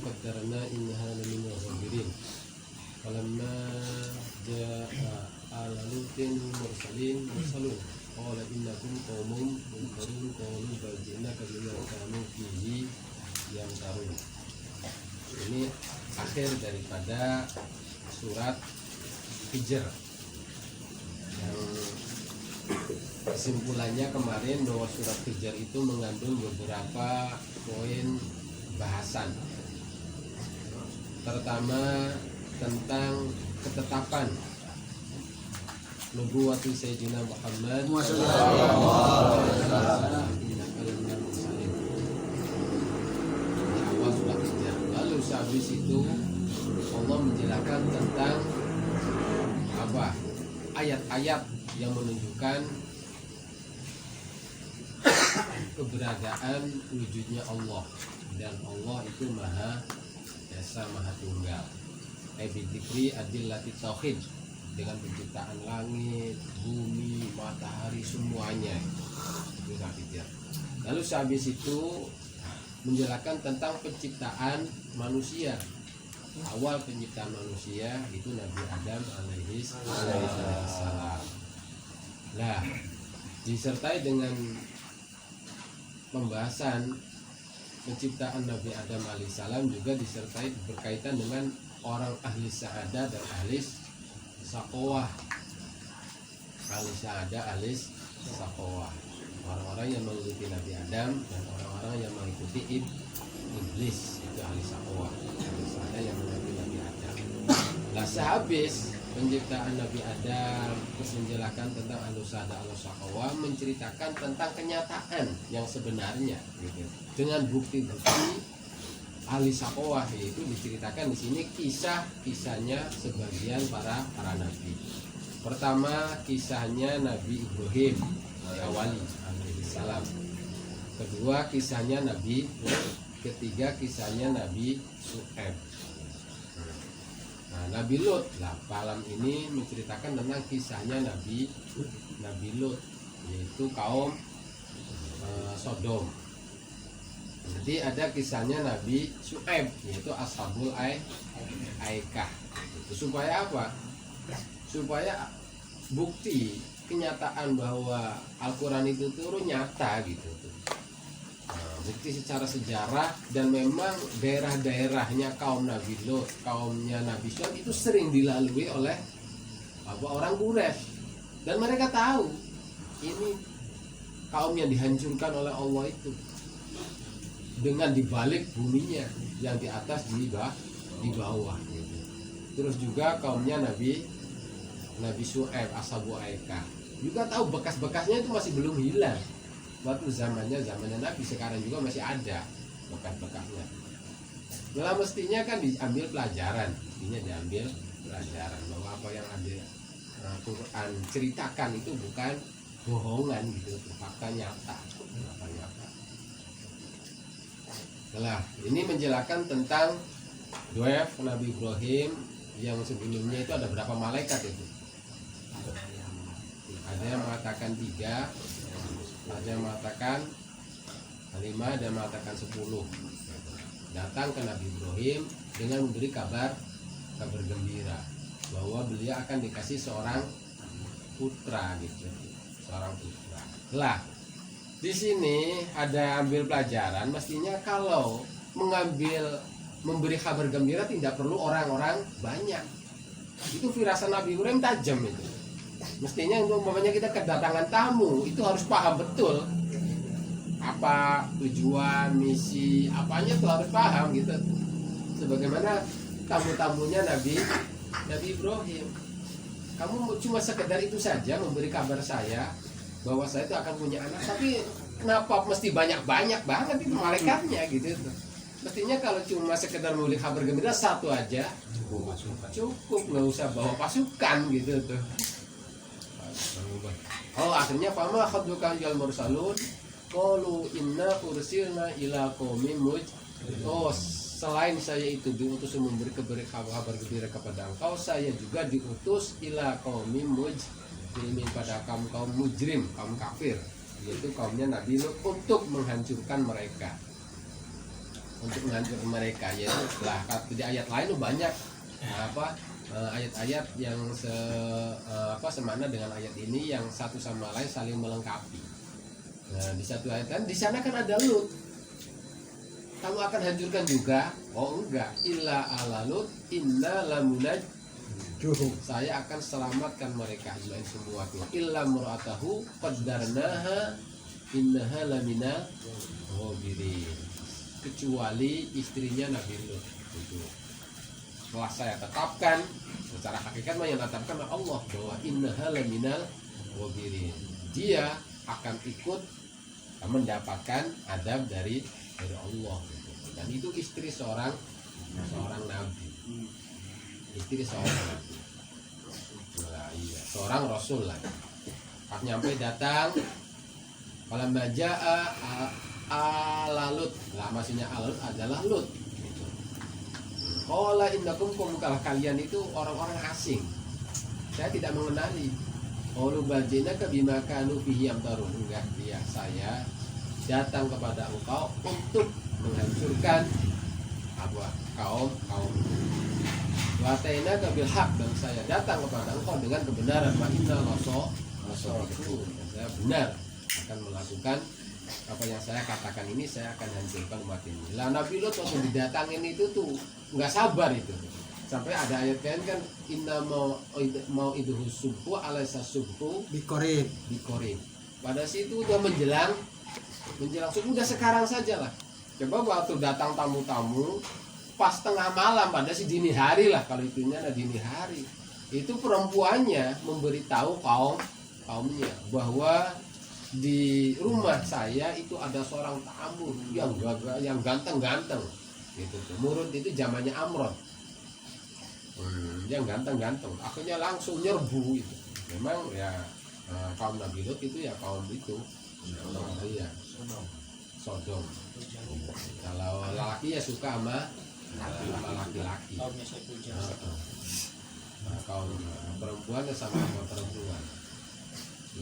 فقدرنا إنها لمن الغابرين فلما جاء آل لوط المرسلون قال إنكم قوم منكرون قالوا بل جئناك بما كانوا فيه يمترون. Ini akhir daripada surat Hijr yang kesimpulannya kemarin bahwa surat Hijr itu mengandung beberapa poin bahasan. Pertama tentang ketetapan nubuwati Sayyidina Muhammad habis itu Allah menjelaskan tentang apa? Ayat-ayat yang menunjukkan keberadaan wujudnya Allah, dan Allah itu Maha Esa, Maha Tunggal. Bidikri adillati tauhid, dengan penciptaan langit, bumi, matahari, semuanya itu Hijr. Lalu habis itu menjelaskan tentang penciptaan manusia. Awal penciptaan manusia itu Nabi Adam alaihi salam. Nah, disertai dengan pembahasan penciptaan Nabi Adam alaihi salam juga disertai berkaitan dengan orang ahli sa'adah dan ahli saqawah. Ahli sa'adah, ahli saqawah, orang-orang yang mengikuti Nabi Adam dan orang-orang yang mengikuti iblis, itu ahli saqawah, ahli sa'adah yang mengikuti Nabi Adam. Nah, sehabis penciptaan Nabi Adam, terus menjelaskan tentang ahli sa'adah, ahli saqawah, menceritakan tentang kenyataan yang sebenarnya, gitu. Dengan bukti-bukti ahli saqawah, yaitu diceritakan di sini kisahnya sebagian para nabi. Pertama kisahnya Nabi Ibrahim diawali alaihi salam. Kedua kisahnya Nabi Lut. Ketiga kisahnya Nabi Syuaib. Nah, Nabi Lut lah malam ini menceritakan tentang kisahnya Nabi Lut, yaitu kaum Sodom. Jadi ada kisahnya Nabi Syuaib, yaitu Ashabul Aikah. Itu supaya apa? Supaya bukti kenyataan bahwa Al-Quran itu turun nyata gitu. Nah, bukti secara sejarah, dan memang daerah-daerahnya kaum Nabi Lot, kaumnya Nabi Syuaib itu sering dilalui oleh orang Quraisy, dan mereka tahu ini kaum yang dihancurkan oleh Allah itu, dengan dibalik buminya, yang di atas di bawah gitu. Terus juga kaumnya Nabi Syuaib, Ashabu Aikah, juga tahu bekas-bekasnya itu masih belum hilang. Waktu zamannya Nabi, sekarang juga masih ada bekas-bekasnya. Nah, mestinya kan diambil pelajaran, bahwa apa yang ada Quran ceritakan itu bukan bohongan gitu, fakta nyata. Nah, ini menjelaskan tentang Duef Nabi Ibrahim yang sebelumnya itu ada berapa malaikat itu? Ada yang mengatakan 3, ada yang mengatakan 5, ada yang mengatakan 10. Datang ke Nabi Ibrahim dengan memberi kabar gembira bahwa beliau akan dikasih seorang putra gitu, seorang putra. Lah, di sini ada ambil pelajaran, mestinya kalau memberi kabar gembira tidak perlu orang-orang banyak. Itu firasat Nabi Ibrahim tajam itu. Mestinya untuk umpamanya kita kedatangan tamu itu harus paham betul apa tujuan, misi, apanya tuh harus paham gitu. Sebagaimana tamu-tamunya Nabi Ibrahim. Kamu cuma sekedar itu saja memberi kabar saya bahwa saya itu akan punya anak, tapi kenapa mesti banyak-banyak banget itu malaikatnya gitu. Mestinya kalau cuma sekedar memberi kabar gembira satu aja cukup, nggak usah bawa pasukan gitu tuh. Oh, akhirnya fama khadduka yal mursalun qalu inna ursilna ila qaumin oh, selain saya itu diutus memberi kabar gembira kepada engkau, saya juga diutus ila qaumin mujrimin, pada kaum mujrim, kaum kafir, yaitu kaumnya Nabi Lut, untuk menghancurkan mereka. untuk menghancurkan mereka, yaitu lah di ayat lain banyak ayat-ayat yang semakna dengan ayat ini yang satu sama lain saling melengkapi. Nah, di satu ayat kan di sana kan ada Lut. Kamu akan hancurkan juga? Oh enggak, illa ala Lut inna lamunaj. Saya akan selamatkan mereka ajmain semua tuh. Illa mur'atahu qaddarnaha innaha lamina ghabirin. Kecuali istrinya Nabi Lut itu. Setelah saya tetapkan, secara hakikat yang tetapkan Allah bahwa innaha laminal ghabirin. Dia akan ikut mendapatkan adab dari Allah gitu. Dan itu istri seorang nabi. Istri seorang nabi. Nah, iya, seorang rasul lah. Pas nyampe datang kalau majaa alalut. Lah maksudnya alut adalah Lut. Qala innakum kalian itu orang-orang asing. Saya tidak mengenali. Qalu bajinaka bima kanu fihi yamtarun. Enggak, dia saya datang kepada engkau untuk menghancurkan kaum Wataina kabil hak, dan saya datang kepada engkau dengan kebenaran. Wa inna rasul. Saya benar akan melakukan apa yang saya katakan ini, saya akan hancurkan umat ini. Lah Nabi Lut waktu didatangin itu tuh nggak sabar itu. Sampai ada ayat kan inna mau itu subuh alaisa subuh Bikorin. Pada situ udah menjelang subuh, udah sekarang saja lah. Coba waktu datang tamu-tamu pas tengah malam, pada si dini hari lah, kalau itunya ada dini hari. Itu perempuannya memberitahu kaumnya bahwa di rumah saya itu ada seorang tamu yang ganteng-ganteng gitu tuh. Murud itu zamannya Amron. Yang ganteng-ganteng, akhirnya langsung nyerbu itu. Memang ya kaum Nabi Lut itu ya kaum itu, iya, Sodom. Kalau laki ya suka sama laki-laki. Nah, kaum perempuan ya sama perempuan.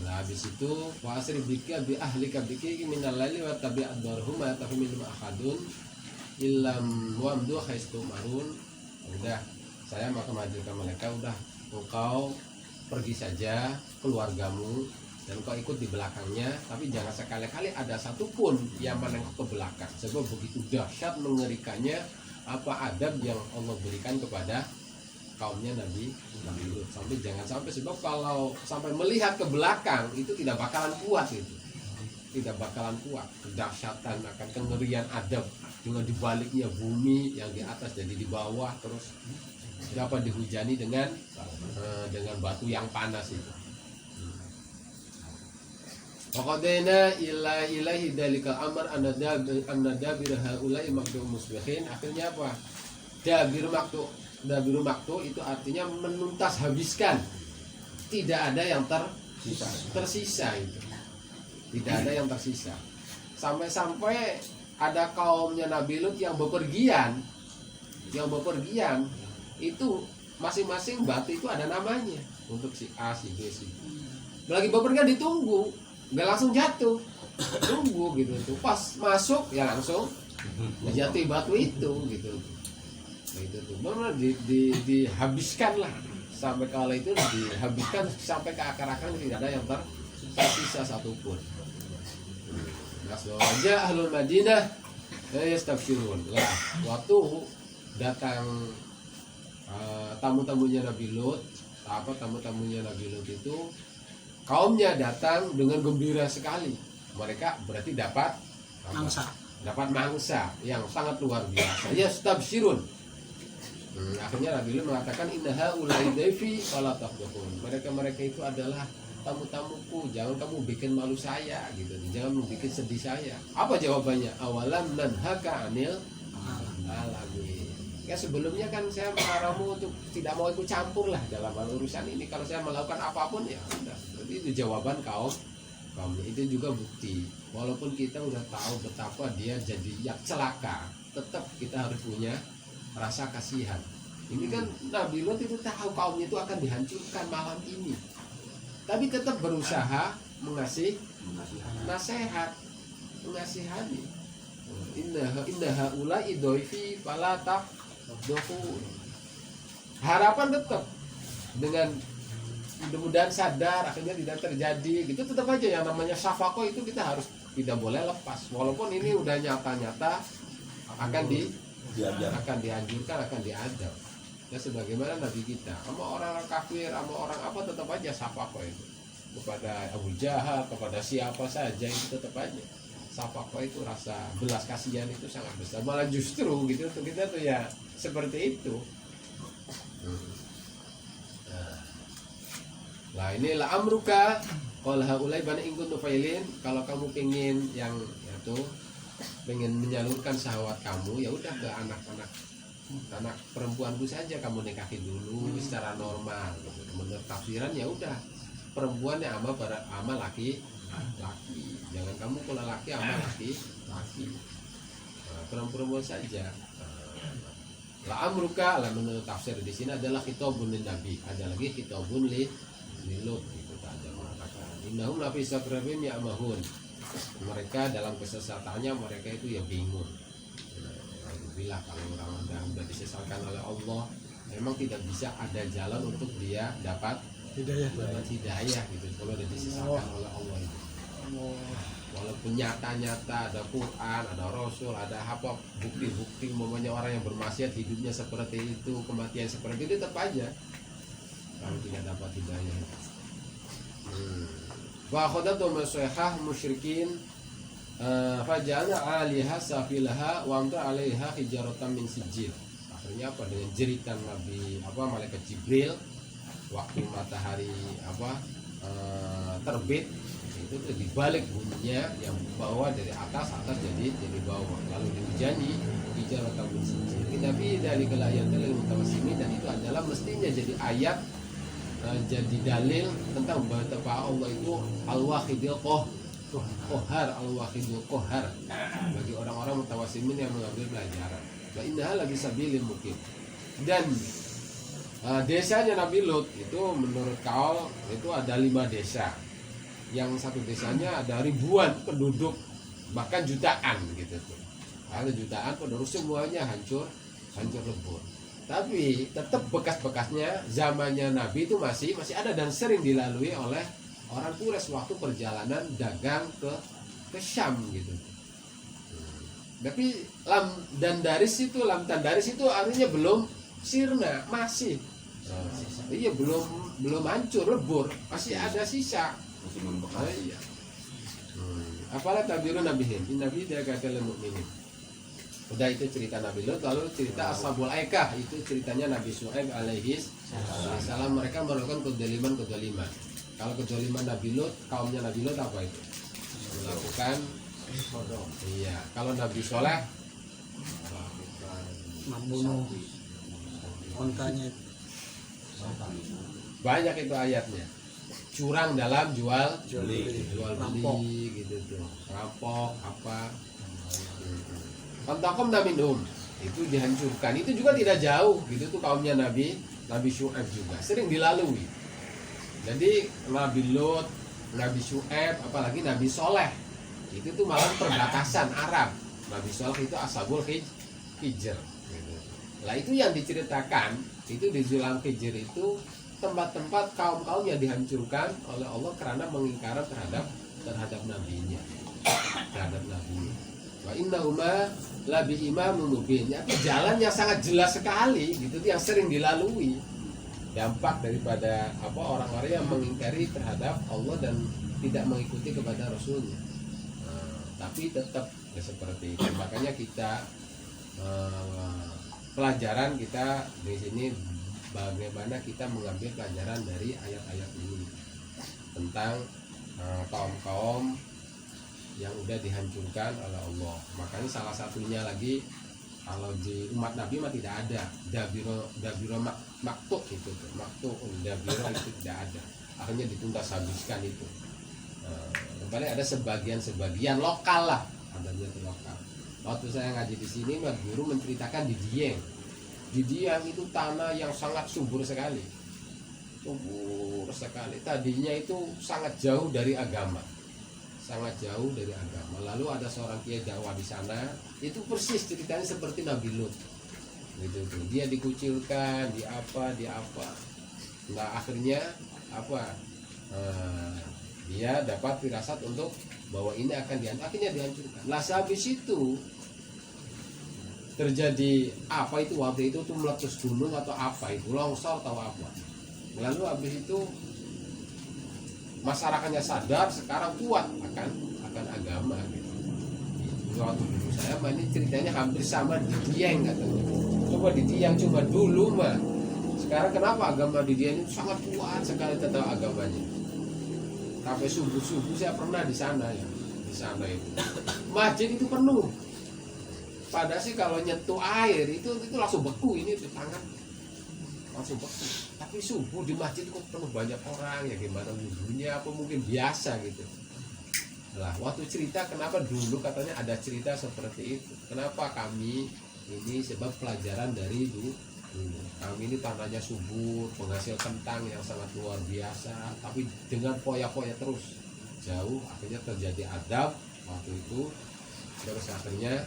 Nah, habis itu wasri bika bi ahlika biki minal laili wa tabi'ad darhuma tafi minum ahadun illam wamdu khaistu marun. Udah, saya mau memajukan mereka, udah engkau pergi saja keluargamu dan kau ikut di belakangnya, tapi jangan sekali-kali ada satupun yang menengok ke belakang, sebab begitu dahsyat mengerikannya apa adab yang Allah berikan kepada kaumnya Nabi Lut. Sampai jangan sampai, sebab kalau sampai melihat ke belakang itu tidak bakalan kuat itu. Tidak bakalan kuat kedahsyatan akan kengerian adab dengan dibaliknya bumi yang di atas jadi di bawah, terus dapat dihujani dengan batu yang panas itu. Faqadaina ilahi dalikal amr anadabir haula'i maqtu musbihin. Akhirnya apa? Dabir maktu itu artinya menuntas habiskan. Tidak ada yang tersisa itu. Tidak ada yang tersisa. Sampai ada kaumnya Nabi Lut yang bepergian. Itu masing-masing batu itu ada namanya untuk si A, si B, si B. Lagi bepergian ditunggu, nggak langsung jatuh, tunggu gitu tuh. Pas masuk ya langsung menjatuhi batu itu gitu. Nah, itu tuh benar dihabiskan lah, sampai kala itu dihabiskan sampai ke akar-akar, tidak ada yang tersisa satupun. Aja ahlul Madinah yastabshirun. Lah waktu datang tamu-tamunya Nabi Lut itu, kaumnya datang dengan gembira sekali. Mereka berarti dapat mangsa yang sangat luar biasa. Yastabshirun. Akhirnya Nabi Lut mengatakan innaha ulai daifi fala tafdhun. Mereka itu adalah tamu-tamuku, jangan kamu bikin malu saya gitu. Jangan bikin sedih saya. Apa jawabannya? Awalam nanhaka anil alamin. Ya sebelumnya kan saya melarangmu untuk tidak mau ikut campur lah dalam hal urusan ini. Kalau saya melakukan apapun ya udah. Jadi itu jawaban kaum. Itu juga bukti. Walaupun kita udah tahu betapa dia jadi yang celaka, tetap kita harus punya rasa kasihan. Ini kan Nabi Lut itu tahu kaumnya itu akan dihancurkan malam ini, tapi tetap berusaha mengasih nasihat, mengasihani. Indah haula'i dhaifi fala taqduhu. Harapan tetap dengan mudah-mudahan sadar akhirnya tidak terjadi gitu, tetap aja yang namanya syafaqah itu kita harus tidak boleh lepas walaupun ini udah nyata-nyata akan dianjurkan, akan diadab ya, sebagaimana Nabi kita sama orang kafir, sama orang apa, tetap aja syafaqah itu kepada Abu Jahal, kepada siapa saja itu tetap aja syafaqah itu, rasa belas kasihan itu sangat besar. Malah justru gitu untuk kita tuh ya seperti itu. Nah ini la amruka qala haulai bani in kuntum failin, kalau kamu pengen yang itu pengen menyalurkan syahwat kamu, ya udah ke anak perempuanku saja kamu nikahin dulu secara normal gitu. Menurut tafsiran ya udah perempuan yang ama laki, jangan kamu kalau laki ama laki. Nah, perempuan saja. La amruka, lah menurut tafsir di sini adalah khitabun lin nabi, ada lagi khitabun li Lut itu ada mengatakan innahum la fi sakrabin ya'mahun, mereka dalam kesesatannya mereka itu ya bingung. Alhamdulillah kalau orang udah disesatkan oleh Allah, memang tidak bisa ada jalan untuk dia dapat hidayah gitu kalau udah disesatkan oleh Allah itu. Walaupun nyata-nyata ada Quran, ada Rasul, ada apa bukti-bukti umpamanya orang yang bermaksiat hidupnya seperti itu, kematian seperti itu, tetap aja kalau tidak dapat hidayah. Wa khadatu masyaykhah musyrikin faja'ala 'aliha safilaha wa amta 'alaiha hijaratan min sijil. Akhirnya apa, dengan jeritan Nabi malaikat Jibril waktu matahari terbit itu tuh dibalik bunyinya yang bawah dari atas jadi bawah, lalu dihujani hijaratan min sijil. Tapi dari kelayan dalil mutawassimi, dan itu adalah mestinya jadi ayat, jadi dalil tentang betapa Allah itu al-wahidil qahhar, al-wahidil qahhar bagi orang-orang mutawassimin yang mengambil pelajaran. Wa innaha lagi sabilin mukim. Dan desanya Nabi Lut itu menurut kaul itu ada 5 desa, yang satu desanya ada ribuan penduduk, bahkan jutaan gitu tuh. Ada jutaan penduduk, semuanya hancur lebur. Tapi tetap bekas-bekasnya zamannya Nabi itu masih ada dan sering dilalui oleh orang Quraisy waktu perjalanan dagang ke Syam gitu. Tapi lam tandaris itu artinya belum sirna, masih iya belum hancur lebur, masih ada sisa. Iya. Apalah tabirun nabihim, nabi dia kata mukminin. Udah itu cerita Nabi Lut, lalu cerita Ashabul Aikah, itu ceritanya Nabi Syuaib alaihi salam. Mereka melakukan kedoliman. Kalau kedoliman Nabi Lut, kaumnya Nabi Lut apa itu? Melakukan sodom. Iya. Kalau Nabi Soleh membunuh ontanya. Banyak itu ayatnya. Curang dalam jual beli gitu tuh. Rampok apa? Fantakom minhum, itu dihancurkan. Itu juga tidak jauh gitu tuh kaumnya Nabi Syuaib juga sering dilalui. Jadi Nabi Lut, Nabi Syuaib, apalagi Nabi Soleh itu tuh malah perbatasan Arab. Nabi Soleh itu Ashabul Hijr gitu. Lah itu yang diceritakan itu di Zulam Hijr itu tempat-tempat kaum-kaum yang dihancurkan oleh Allah karena mengingkar terhadap nabinya, terhadap nabinya. Wa innahuma labi imamun mubin, ya, jalan yang sangat jelas sekali gitu yang sering dilalui. Dampak daripada orang-orang yang mengingkari terhadap Allah dan tidak mengikuti kepada Rasulnya. Tapi tetap ya seperti itu. Makanya kita pelajaran kita di sini bagaimana kita mengambil pelajaran dari ayat-ayat ini tentang kaum-kaum yang udah dihancurkan oleh Allah. Makanya salah satunya lagi, kalau di umat Nabi mah tidak ada dabiro maktuk itu, dabiro itu tidak ada. Akhirnya dituntas habiskan itu. Kembali ada sebagian lokal lah, adanya itu lokal. Waktu saya ngaji di sini, guru menceritakan di Dieng. Di Dieng itu tanah yang sangat subur sekali. Tadinya itu sangat jauh dari agama. sangat jauh dari agama. Lalu ada seorang kiai dakwah di sana, itu persis ceritanya seperti Nabi Lut gitu tuh. Dia dikucilkan, di apa. Nah akhirnya apa, dia dapat firasat untuk bahwa ini akan akhirnya dihancurkan. Lah habis itu terjadi apa itu, waktu itu tuh meletus gunung atau apa itu, longsor atau apa. Lalu habis itu masyarakatnya sadar, sekarang kuat akan agama gitu. Waktu dulu saya ini ceritanya hampir sama di Dieng katanya. Coba di Dieng coba dulu mah. Sekarang kenapa agama di Dieng itu sangat kuat sekali tentang agamanya. Sampai subuh saya pernah di sana ya. Di sana itu. Masjid itu penuh. Padahal sih kalau nyentuh air itu langsung beku, ini di tangan langsung beku. Tapi subuh di masjid kok penuh banyak orang, ya gimana wudhunya, apa mungkin biasa gitu. Lah waktu cerita kenapa dulu katanya ada cerita seperti itu. Kenapa kami ini sebab pelajaran dari dulu. Kami ini tanahnya subur, penghasil kentang yang sangat luar biasa, tapi dengan foya-foya terus jauh, akhirnya terjadi adab waktu itu. Terus akhirnya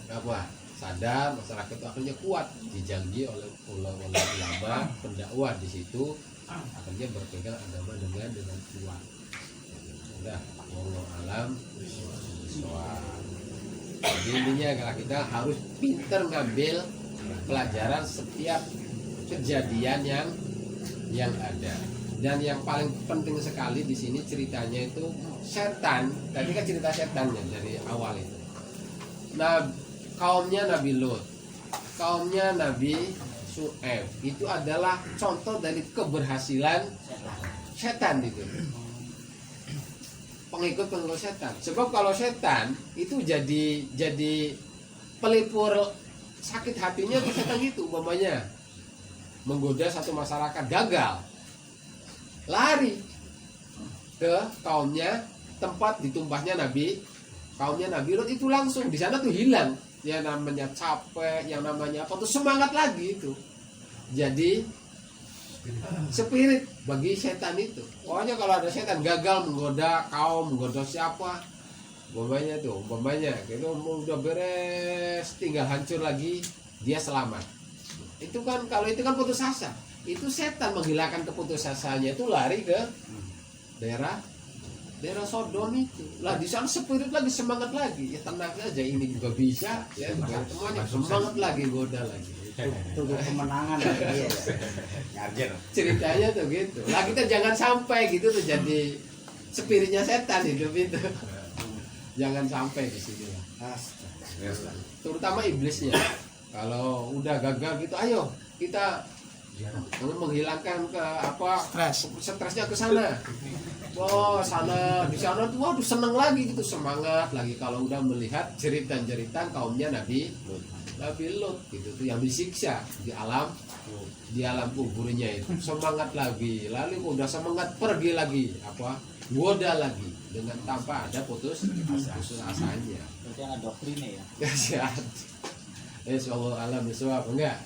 apa, sadar masyarakat itu akhirnya kuat, dijanji oleh ulama pendakwah di situ, akhirnya berpegang agama dengan kuat. Udah, wallahu alam bishawab. Jadi intinya kalau kita harus pinter ngambil pelajaran setiap kejadian yang ada. Dan yang paling penting sekali di sini ceritanya itu setan. Tadi kan cerita setannya dari awal itu. Nah, kaumnya Nabi Lut, kaumnya Nabi Syuaib itu adalah contoh dari keberhasilan setan itu. Pengikut setan. Sebab kalau setan itu jadi pelipur sakit hatinya ke setan itu, umpamanya menggoda satu masyarakat gagal, lari ke kaumnya, tempat ditumpahnya kaumnya Nabi Lut itu langsung di sana tuh hilang. Yang namanya capek, yang namanya apa tuh semangat lagi itu. Jadi spirit bagi setan itu. Pokoknya kalau ada setan gagal menggoda kaum, menggoda siapa, umpamanya gitu udah beres, tinggal hancur lagi, dia selamat. Itu kan kalau itu kan putus asa. Itu setan menghilangkan keputus asanya, itu lari ke daerah Sodom itu. Lah di sana spirit lagi, semangat lagi. Ya tenang aja, ini juga bisa ya, semuanya semangat lagi, goda lagi. Tunggu kemenangan lagi ya. Ngarjer. Ceritanya tuh gitu. Lah kita jangan sampai gitu tuh jadi spiritnya setan hidup itu. Jangan sampai di sini lah. Terutama iblisnya. Kalau udah gagal gitu, ayo kita menghilangkan ke apa stresnya ke sana. Oh sana, di sana tuh waduh seneng lagi gitu, semangat lagi kalau udah melihat cerita-cerita kaumnya Nabi Lut gitu tuh yang disiksa di alam kuburnya itu, semangat lagi, lalu udah semangat pergi lagi apa goda lagi dengan tanpa ada putus asanya. Berarti ada doktrinnya ya. Insyaallah alam bishawab enggak.